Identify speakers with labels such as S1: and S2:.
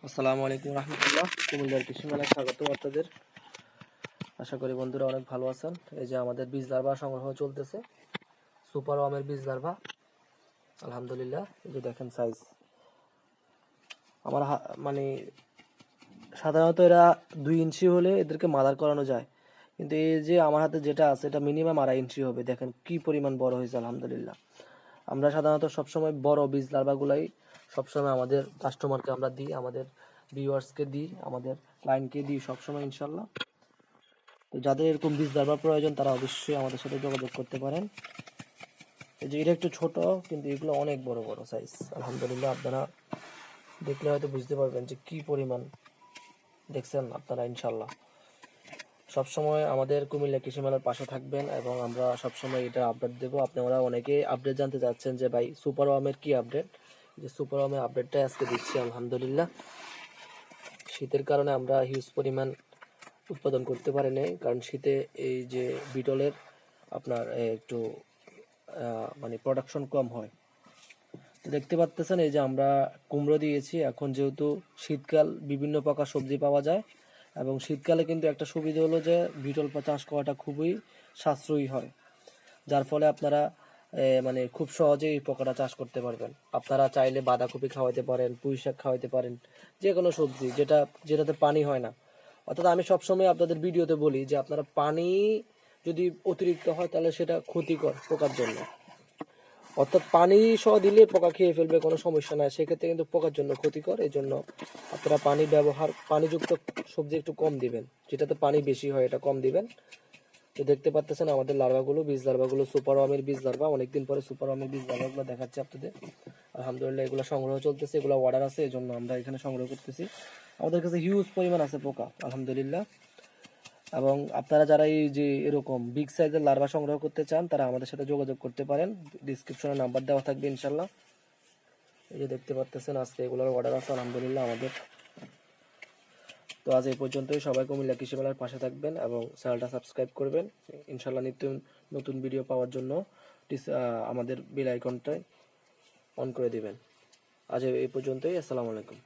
S1: আসসালামু আলাইকুম রহমতুল্লাহ। কুমিল্লার কৃষি মেলায় স্বাগত আপনাদের। আশা করি বন্ধুরা অনেক ভালো আছেন। এই যে আমাদের বীজ লার্ভা সংগ্রহ চলতেছে, সুপার ওয়ামের বীজ লার্ভা। আলহামদুলিল্লাহ, এই যে দেখেন সাইজ। আমার মানে সাধারণত এরা 2 ইঞ্চি হলে এদেরকে মাদার করানো যায়, কিন্তু এই যে আমার হাতে যেটা আছে এটা মিনিমাম 2.5 ইঞ্চি হবে। দেখেন কি পরিমাণ বড় হয়েছে আলহামদুলিল্লাহ। আমরা সাধারণত সবসময় বড় বীজ লার্ভাগুলাই সবসময় আমাদের কাস্টমারকে আমরা দিই, আমাদের ভিউয়ার্সকে দিই, আমাদের ক্লায়েন্টকে দিই সবসময় ইনশাল্লাহ। তো যাদের এরকম বীজ লার্ভার প্রয়োজন তারা অবশ্যই আমাদের সাথে যোগাযোগ করতে পারেন। এই যে এটা একটু ছোট, কিন্তু এগুলো অনেক বড় বড় সাইজ আলহামদুলিল্লাহ। আপনারা দেখলে হয়তো বুঝতে পারবেন যে কি পরিমাণ। দেখছেন আপনারা ইনশাল্লাহ। সবসময় আমাদের কুমিল্লা কৃষি মেলার পাশে থাকবেন এবং আমরা সবসময় এটা আপডেট দেবো। আপনারা অনেকে আপডেট জানতে চাচ্ছেন যে ভাই সুপার ওয়ামের কি আপডেট। যে সুপার ওয়ামের আপডেটটাই আজকে দিচ্ছি আলহামদুলিল্লাহ। শীতের কারণে আমরা হিউজ পরিমাণ উৎপাদন করতে পারি নাই, কারণ শীতে এই যে বিটলের আপনার একটু মানে প্রোডাকশন কম হয়। তো দেখতে পাচ্ছেন এই যে আমরা কুমড়ো দিয়েছি। এখন যেহেতু শীতকাল, বিভিন্ন প্রকার সবজি পাওয়া যায় এবং শীতকালে কিন্তু একটা সুবিধা হলো যে বিটল চাষ করাটা খুবই সাশ্রয়ী হয়, যার ফলে আপনারা মানে খুব সহজেই এই পোকাটা চাষ করতে পারবেন। আপনারা চাইলে বাঁধাকপি খাওয়াতে পারেন, পুঁই শাক খাওয়াতে পারেন, যে কোনো সবজি যেটাতে পানি হয় না। অর্থাৎ আমি সবসময় আপনাদের ভিডিওতে বলি যে আপনারা পানি যদি অতিরিক্ত হয় তাহলে সেটা ক্ষতিকর পোকার জন্য। অর্থাৎ পানি সহ দিলে পোকা খেয়ে ফেলবে, কোনো সমস্যা নাই, সেক্ষেত্রে কিন্তু পোকার জন্য ক্ষতিকর। এই জন্য আপনারা পানিযুক্ত সবজি একটু কম দিবেন, যেটাতে পানি বেশি হয় এটা কম দিবেন। তো দেখতে পাচ্ছেন আমাদের বীজ লার্ভাগুলো সুপার ওয়ামের বীজ লার্ভা। অনেকদিন পরে সুপার ওয়ামের বীজ লার্ভাগুলো দেখাচ্ছি আপনাদের। আলহামদুলিল্লাহ এগুলো সংগ্রহ চলতেছে, এগুলো অর্ডার আছে, এই জন্য আমরা এখানে সংগ্রহ করতেছি। আমাদের কাছে হিউজ পরিমাণ আছে পোকা আলহামদুলিল্লাহ। এবং আপনারা যারা এই যে এরকম বিগ সাইজের লার্ভা সংগ্রহ করতে চান তারা আমাদের সাথে যোগাযোগ করতে পারেন, ডিসক্রিপশনে নাম্বার দেওয়া থাকবে ইনশাল্লাহ। এই যে দেখতে পাচ্ছেন আজকে এগুলোর অর্ডার আছে আলহামদুলিল্লাহ আমাদের। তো আজ এই পর্যন্তই। সবাই কুমিল্লা কৃষি মেলার পাশে থাকবেন এবং চ্যানেলটা সাবস্ক্রাইব করবেন ইনশাল্লাহ। নিত্য নতুন ভিডিও পাওয়ার জন্য আমাদের বেল আইকনটাই অন করে দিবেন। আজ এই পর্যন্তই। আসসালামু আলাইকুম।